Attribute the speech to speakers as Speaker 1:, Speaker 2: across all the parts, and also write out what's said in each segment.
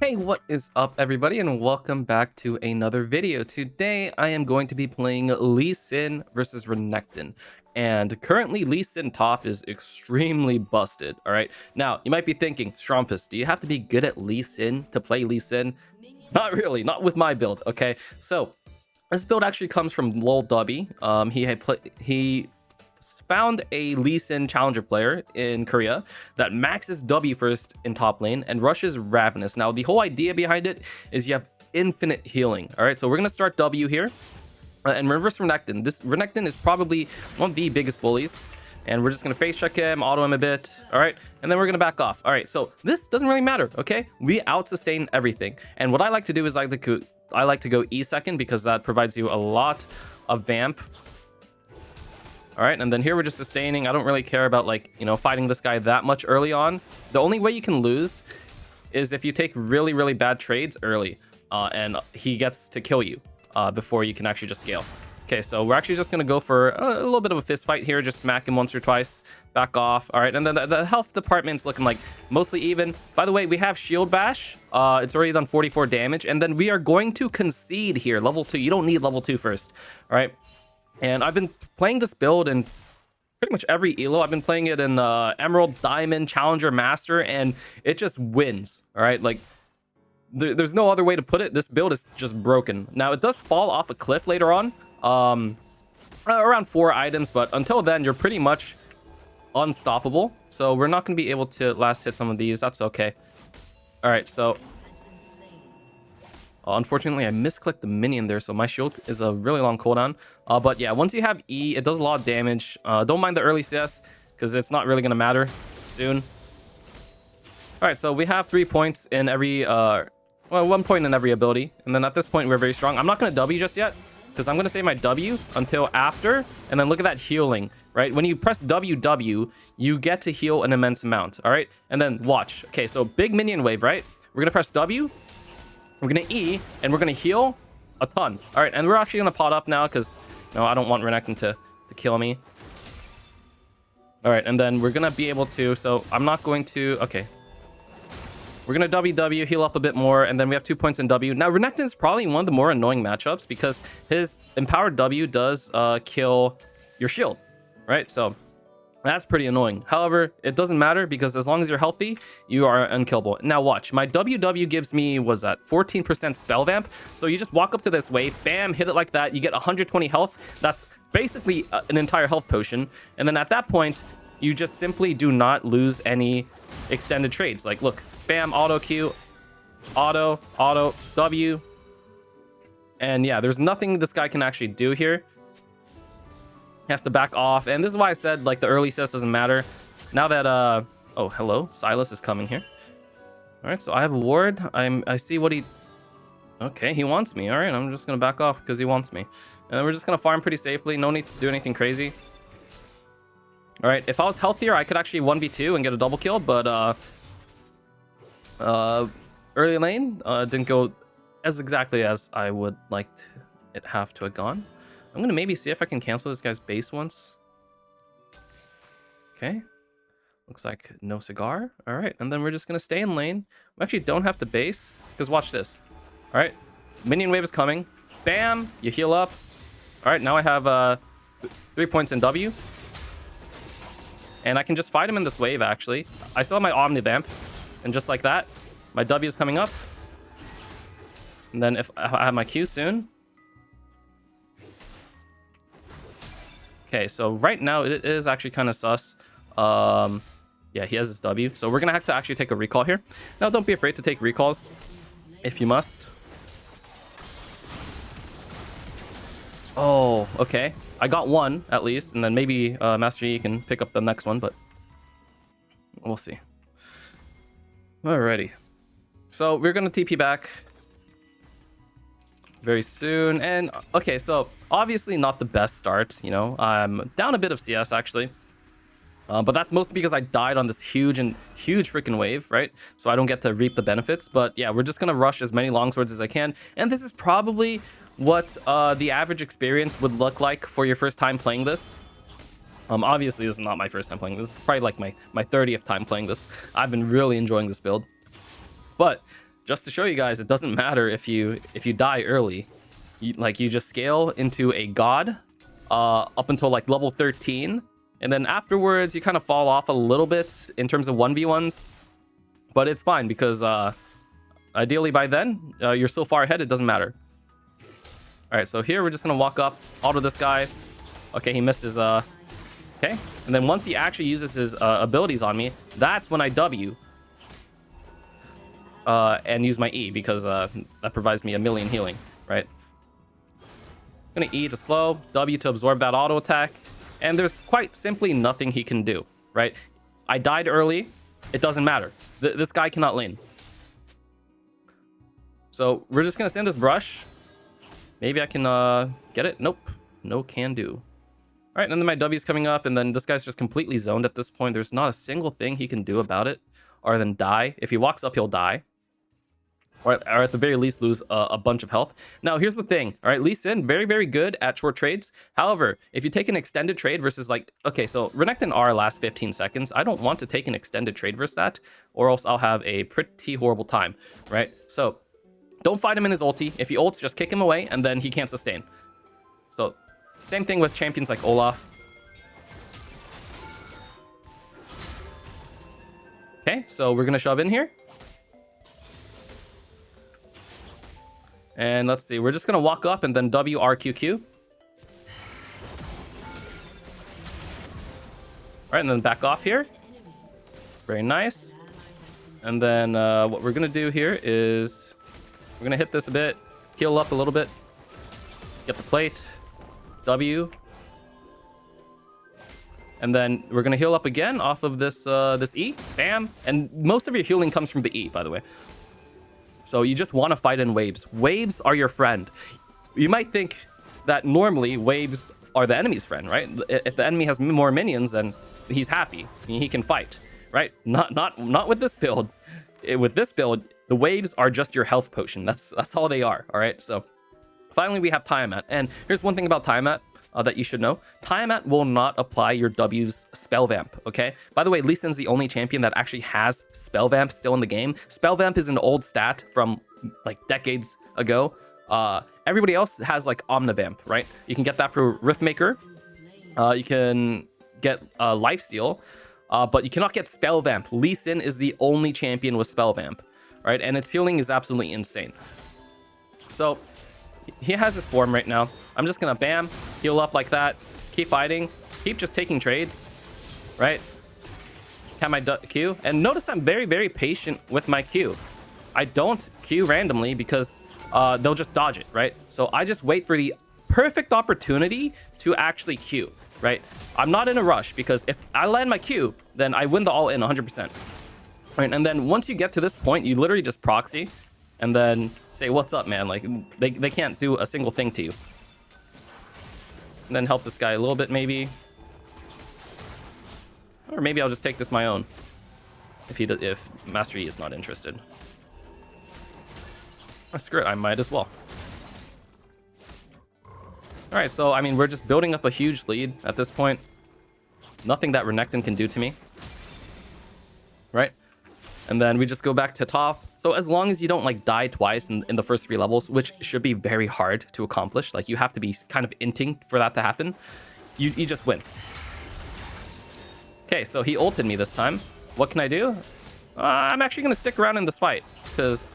Speaker 1: Hey, what is up everybody, and welcome back to another video. Today I am going to be playing Lee Sin versus Renekton, and currently Lee Sin top is extremely busted. All right, now you might be thinking, Strumpus, do you have to be good at Lee Sin to play Lee Sin? Not really, not with my build. Okay, so this build actually comes from Lol Dubby. He found a Lee Sin challenger player in Korea that maxes W first in top lane and rushes Ravenous. Now, the whole idea behind it is you have infinite healing. All right, so we're going to start W here and reverse Renekton. This Renekton is probably one of the biggest bullies. And we're just going to face check him, auto him a bit. All right, and then we're going to back off. All right, so this doesn't really matter, okay? We out-sustain everything. And what I like to do is I like to go E second because that provides you a lot of vamp. All right, and then here we're just sustaining. I don't really care about, like, you know, fighting this guy that much early on. The only way you can lose is if you take really, really bad trades early, and he gets to kill you before you can actually just scale. Okay, so we're actually just going to go for a little bit of a fist fight here. Just smack him once or twice, back off. All right, and then the health department's looking like mostly even. By the way, we have Shield Bash. It's already done 44 damage, and then we are going to concede here. Level 2. You don't need level 2 first. All right. And I've been playing this build in pretty much every elo. I've been playing it in Emerald, Diamond, Challenger, Master, and it just wins. All right, like there's no other way to put it. This build is just broken. Now it does fall off a cliff later on, around 4 items, but until then you're pretty much unstoppable. So we're not going to be able to last hit some of these. That's okay. All right, so. Unfortunately, I misclicked the minion there, so my shield is a really long cooldown. But yeah, once you have E, it does a lot of damage. Don't mind the early CS, because it's not really going to matter soon. Alright, so we have 3 points in every... well, 1 point in every ability. And then at this point, we're very strong. I'm not going to W just yet, because I'm going to save my W until after. And then look at that healing, right? When you press WW, you get to heal an immense amount, alright? And then watch. Okay, so big minion wave, right? We're going to press W. We're going to E, and we're going to heal a ton. All right, and we're actually going to pot up now because, no, I don't want Renekton to kill me. All right, and then we're going to be able to, so I'm not going to, okay. We're going to WW, heal up a bit more, and then we have 2 points in W. Now, Renekton is probably one of the more annoying matchups because his empowered W does kill your shield, right? So that's pretty annoying. However, it doesn't matter because as long as you're healthy, you are unkillable. Now watch, my WW gives me, what's that, 14% spell vamp. So you just walk up to this wave, bam, hit it like that. You get 120 health. That's basically an entire health potion. And then at that point, you just simply do not lose any extended trades. Like, look, bam, auto Q, auto, W. And yeah, there's nothing this guy can actually do here. He has to back off, and this is why I said, like, the early CS doesn't matter. Now that oh, hello, Silas is coming here. All right, so I have a ward. I see what he, okay, he wants me. All right, I'm just gonna back off because he wants me, and then we're just gonna farm pretty safely. No need to do anything crazy. All right, if I was healthier, I could actually 1v2 and get a double kill, but early lane didn't go as exactly as I would like it have to have gone. I'm going to maybe see if I can cancel this guy's base once. Okay. Looks like no cigar. All right. And then we're just going to stay in lane. We actually don't have to base because watch this. All right. Minion wave is coming. Bam. You heal up. All right. Now I have 3 points in W. And I can just fight him in this wave, actually. I still have my Omnivamp. And just like that, my W is coming up. And then if I have my Q soon. Okay, so right now it is actually kind of sus. Yeah, he has his W. So we're going to have to actually take a recall here. Now, don't be afraid to take recalls if you must. Oh, okay. I got one, at least. And then maybe Master Yi can pick up the next one, but we'll see. Alrighty. So we're going to TP back very soon. And okay, so obviously not the best start, you know. I'm down a bit of CS actually, but that's mostly because I died on this huge freaking wave, right? So I don't get to reap the benefits. But yeah, we're just gonna rush as many longswords as I can, and this is probably what the average experience would look like for your first time playing this. Obviously this is not my first time playing this. This is probably like my 30th time playing this. I've been really enjoying this build. But just to show you guys, it doesn't matter if you die early. You just scale into a god up until like level 13, and then afterwards you kind of fall off a little bit in terms of 1v1s, but it's fine because ideally by then you're so far ahead it doesn't matter. All right, so here we're just gonna walk up, auto this guy. Okay, he missed his okay, and then once he actually uses his abilities on me, that's when I W and use my E, because that provides me a million healing, right? I'm gonna E to slow, W to absorb that auto attack, and there's quite simply nothing he can do, right? I died early, it doesn't matter. This guy cannot lane. So we're just gonna send this brush. Maybe I can get it. Nope, no can do. All right, and then my W's coming up, and then this guy's just completely zoned at this point. There's not a single thing he can do about it other than die. If he walks up, he'll die. Or at the very least lose a bunch of health. Now, here's the thing. All right, Lee Sin, very, very good at short trades. However, if you take an extended trade versus like... Okay, so Renekton R lasts 15 seconds. I don't want to take an extended trade versus that, or else I'll have a pretty horrible time, right? So don't fight him in his ulti. If he ults, just kick him away, and then he can't sustain. So same thing with champions like Olaf. Okay, so we're going to shove in here. And let's see, we're just going to walk up and then WRQQ. All right, and then back off here. Very nice. And then what we're going to do here is we're going to hit this a bit, heal up a little bit, get the plate, W. And then we're going to heal up again off of this this E. Bam. And most of your healing comes from the E, by the way. So you just want to fight in waves. Waves are your friend. You might think that normally waves are the enemy's friend, right? If the enemy has more minions, then he's happy. He can fight, right? Not with this build. With this build, the waves are just your health potion. That's all they are, all right? So finally we have Tiamat. And here's one thing about Tiamat that you should know. Tiamat will not apply your W's Spell Vamp, okay? By the way, Lee Sin's the only champion that actually has Spell Vamp still in the game. Spell Vamp is an old stat from like decades ago. Everybody else has like Omnivamp, right? You can get that for Riftmaker. You can get Life Steal, but you cannot get Spell Vamp. Lee Sin is the only champion with Spell Vamp, right? And its healing is absolutely insane. So he has his form right now. I'm just gonna bam, heal up like that, keep fighting, keep just taking trades, right? Have my Q, and notice I'm very, very patient with my Q. I don't Q randomly because they'll just dodge it, right? So I just wait for the perfect opportunity to actually Q, right? I'm not in a rush because if I land my Q, then I win the all in 100%. Right, and then once you get to this point, you literally just proxy and then say, what's up, man? Like, they can't do a single thing to you. And then help this guy a little bit, maybe. Or maybe I'll just take this my own. If Master Yi is not interested. Oh, screw it, I might as well. Alright, so, I mean, we're just building up a huge lead at this point. Nothing that Renekton can do to me. Right? And then we just go back to top. So as long as you don't like die twice in the first 3 levels, which should be very hard to accomplish, like you have to be kind of inting for that to happen, you just win. Okay, so he ulted me this time. What can I do? I'm actually going to stick around in this fight because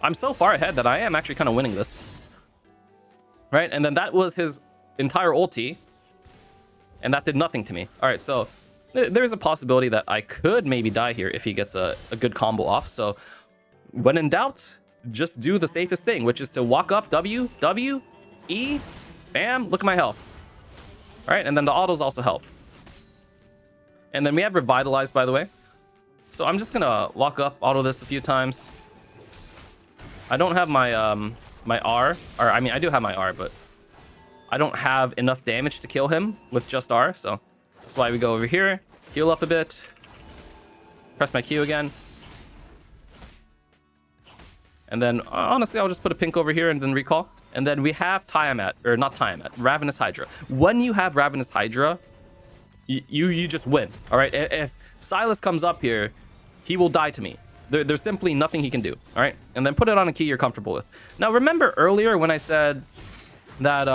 Speaker 1: I'm so far ahead that I am actually kind of winning this. Right, and then that was his entire ulti, and that did nothing to me. All right, so there's a possibility that I could maybe die here if he gets a good combo off. So when in doubt, just do the safest thing, which is to walk up, W, E, bam, look at my health. All right, and then the autos also help. And then we have Revitalized, by the way. So I'm just gonna walk up, auto this a few times. I don't have my my R, or I mean, I do have my R, but I don't have enough damage to kill him with just R, so that's why we go over here, heal up a bit, press my Q again. And then, honestly, I'll just put a pink over here and then recall. And then we have Tiamat, or not Tiamat, Ravenous Hydra. When you have Ravenous Hydra, you just win, all right? If Silas comes up here, he will die to me. There's simply nothing he can do. All right, and then put it on a key you're comfortable with. Now, remember earlier when I said that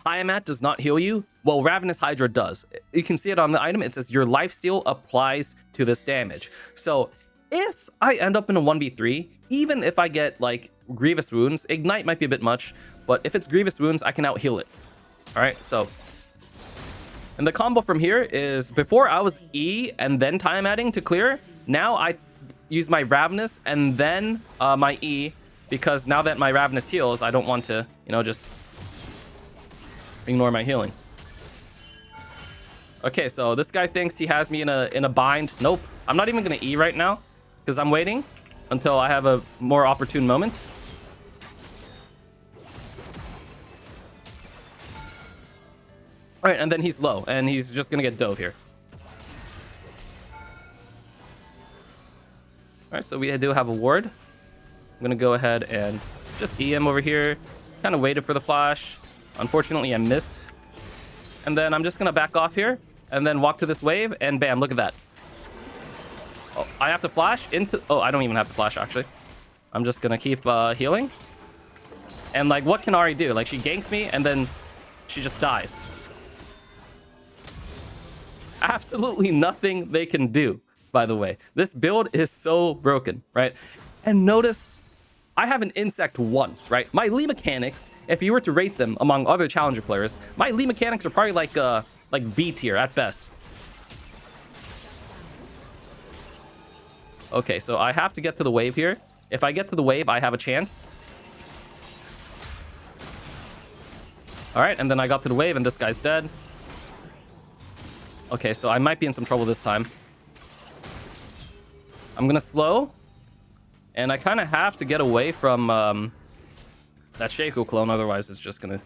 Speaker 1: Tiamat does not heal you? Well, Ravenous Hydra does. You can see it on the item. It says your lifesteal applies to this damage. So if I end up in a 1v3, even if I get like Grievous Wounds, Ignite might be a bit much, but if it's Grievous Wounds, I can out heal it. All right, so. And the combo from here is before I was E and then Tiamatting to clear. Now I use my Ravenous and then my E, because now that my Ravenous heals, I don't want to, you know, just ignore my healing. Okay, so this guy thinks he has me in a bind. Nope. I'm not even gonna E right now because I'm waiting until I have a more opportune moment. All right, and then he's low, and he's just gonna get dove here. All right, so we do have a ward. I'm gonna go ahead and just E him over here. Kind of waited for the flash. Unfortunately, I missed. And then I'm just gonna back off here and then walk to this wave, and bam, look at that. Oh, I have to flash into... Oh, I don't even have to flash, actually. I'm just gonna keep healing. And, like, what can Ari do? Like, she ganks me, and then she just dies. Absolutely nothing they can do, by the way. This build is so broken, right? And notice... I haven't insect once, right? My Lee mechanics, if you were to rate them among other challenger players, my Lee mechanics are probably like B tier at best. Okay, so I have to get to the wave here. If I get to the wave, I have a chance. All right, and then I got to the wave and this guy's dead. Okay, so I might be in some trouble this time. I'm gonna slow. And I kind of have to get away from that Shaco clone, otherwise it's just going to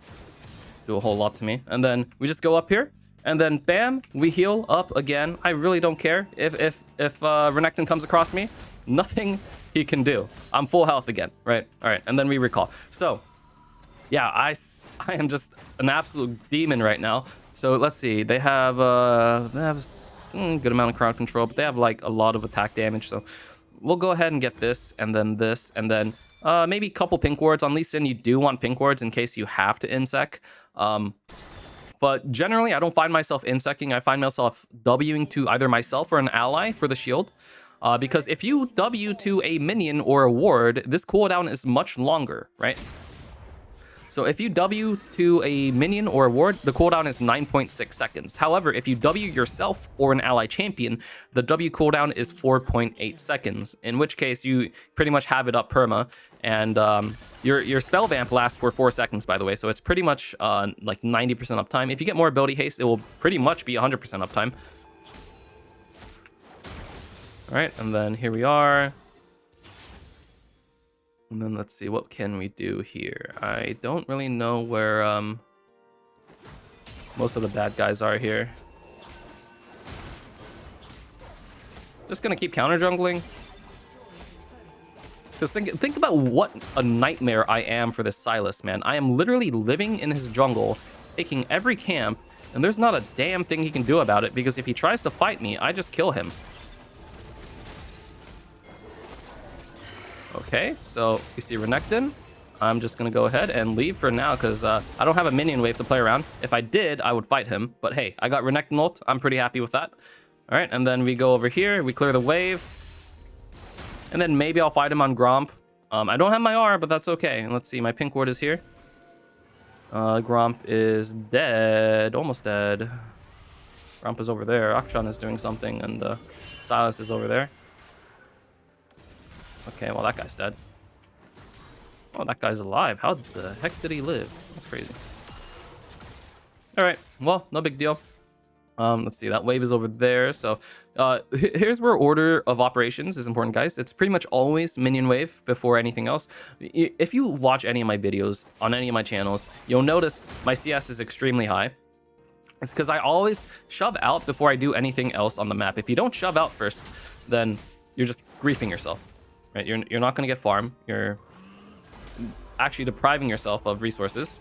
Speaker 1: do a whole lot to me. And then we just go up here, and then bam, we heal up again. I really don't care if Renekton comes across me. Nothing he can do. I'm full health again, right? All right, and then we recall. So, yeah, I am just an absolute demon right now. So let's see, they have a good amount of crowd control, but they have like a lot of attack damage, so... We'll go ahead and get this, and then maybe a couple pink wards. On Lee Sin, you do want pink wards in case you have to insec. But generally, I don't find myself insecing. I find myself Wing to either myself or an ally for the shield. Because if you W to a minion or a ward, this cooldown is much longer, right? So if you W to a minion or a ward, the cooldown is 9.6 seconds. However, if you W yourself or an ally champion, the W cooldown is 4.8 seconds, in which case you pretty much have it up perma, and your spell vamp lasts for 4 seconds, by the way, so it's pretty much like 90% uptime. If you get more ability haste, it will pretty much be 100% uptime. All right, and then here we are. And then let's see, what can we do here? I don't really know where most of the bad guys are here. Just gonna keep counter jungling. Because think about what a nightmare I am for this Sylas, man. I am literally living in his jungle, taking every camp, and there's not a damn thing he can do about it, because if he tries to fight me, I just kill him. Okay, so you see Renekton. I'm just going to go ahead and leave for now because I don't have a minion wave to play around. If I did, I would fight him. But hey, I got Renekton ult. I'm pretty happy with that. All right, and then we go over here. We clear the wave. And then maybe I'll fight him on Gromp. I don't have my R, but that's okay. And let's see, my pink ward is here. Gromp is dead. Almost dead. Gromp is over there. Akshan is doing something, and Sylas is over there. Okay, well, that guy's dead. Oh, that guy's alive. How the heck did he live? That's crazy. All right, well, no big deal. Let's see, that wave is over there. So here's where order of operations is important, guys. It's pretty much always minion wave before anything else. If you watch any of my videos on any of my channels, you'll notice my CS is extremely high. It's because I always shove out before I do anything else on the map. If you don't shove out first, then you're just griefing yourself. Right, you're not going to get farm. You're actually depriving yourself of resources.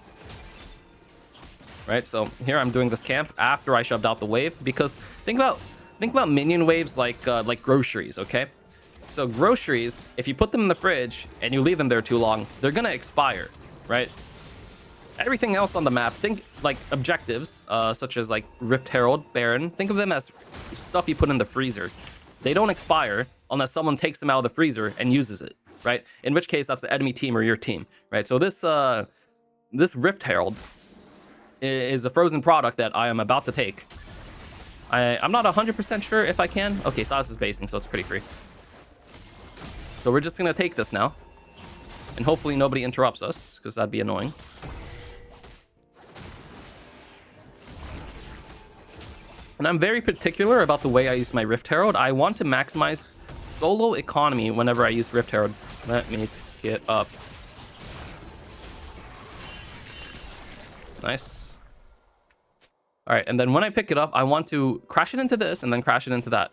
Speaker 1: Right, so here I'm doing this camp after I shoved out the wave, because think about minion waves like groceries. Okay, So groceries, if you put them in the fridge and you leave them there too long, they're gonna expire, right? Everything else on the map, think like objectives, such as like Rift Herald, Baron. Think of them as stuff you put in the freezer. They don't expire unless someone takes them out of the freezer and uses it, right? In which case, that's the enemy team or your team, right? So this Rift Herald is a frozen product that I am about to take. I'm not 100% sure if I can. Okay, Silas is basing, so it's pretty free. So we're just gonna take this now, and hopefully nobody interrupts us, because that'd be annoying. And I'm very particular about the way I use my Rift Herald. I want to maximize solo economy whenever I use Rift Herald. Let me get up. Nice. All right, and then when I pick it up, I want to crash it into this and then crash it into that.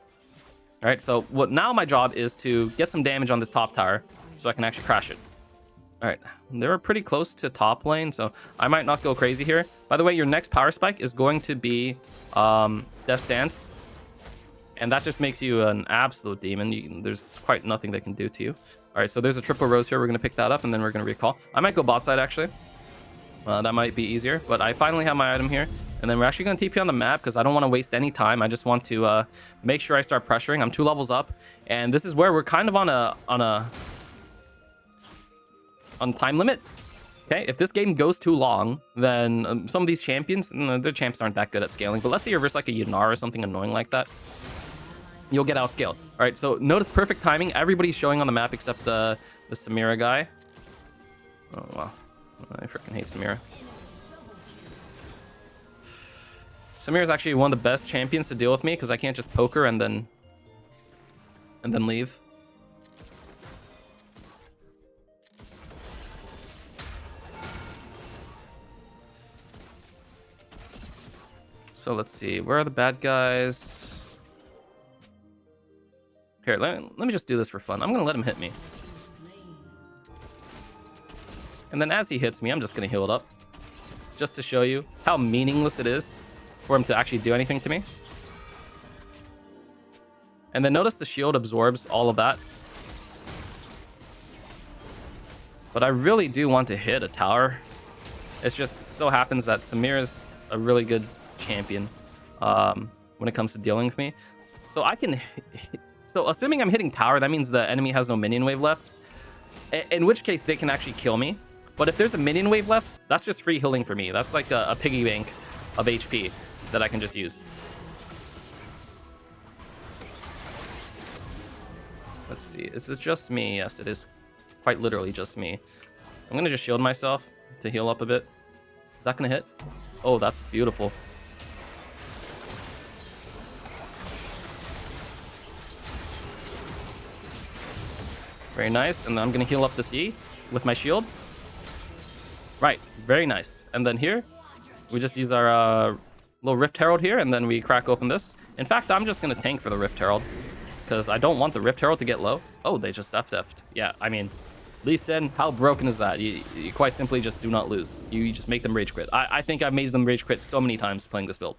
Speaker 1: All right, so now my job is to get some damage on this top tower so I can actually crash it. All right, they're pretty close to top lane, so I might not go crazy here. By the way, your next power spike is going to be Death's Dance, and that just makes you an absolute demon. There's quite nothing they can do to you. All right, so there's a triple rose here. We're going to pick that up, and then we're going to recall. I might go bot side, actually. That might be easier, but I finally have my item here. And then we're actually going to TP on the map because I don't want to waste any time. I just want to make sure I start pressuring. I'm 2 levels up, and this is where we're kind of on time limit. Okay, if this game goes too long, then some of these champions, their champs aren't that good at scaling. But let's say you're versus like a Yunar or something annoying like that, you'll get outscaled. All right, so notice perfect timing. Everybody's showing on the map except the Samira guy. Oh wow, I freaking hate Samira. Samira's actually one of the best champions to deal with me because I can't just poke her and then leave. So let's see, where are the bad guys? Here, let me just do this for fun. I'm gonna let him hit me. And then as he hits me, I'm just gonna heal it up. Just to show you how meaningless it is for him to actually do anything to me. And then notice the shield absorbs all of that. But I really do want to hit a tower. It just so happens that Samira's a really good champion when it comes to dealing with me. So I can... So assuming I'm hitting tower, that means the enemy has no minion wave left. In which case they can actually kill me. But if there's a minion wave left, that's just free healing for me. That's like a piggy bank of HP that I can just use. Let's see, is it just me? Yes, it is quite literally just me. I'm gonna just shield myself to heal up a bit. Is that gonna hit? Oh, that's beautiful. Very nice, and then I'm gonna heal up this E with my shield. Right, very nice. And then here, we just use our little Rift Herald here, and then we crack open this. In fact, I'm just going to tank for the Rift Herald, because I don't want the Rift Herald to get low. Oh, they just FF'd. Yeah, I mean, Lee Sin, how broken is that? You quite simply just do not lose. You just make them rage quit. I think I've made them rage quit so many times playing this build.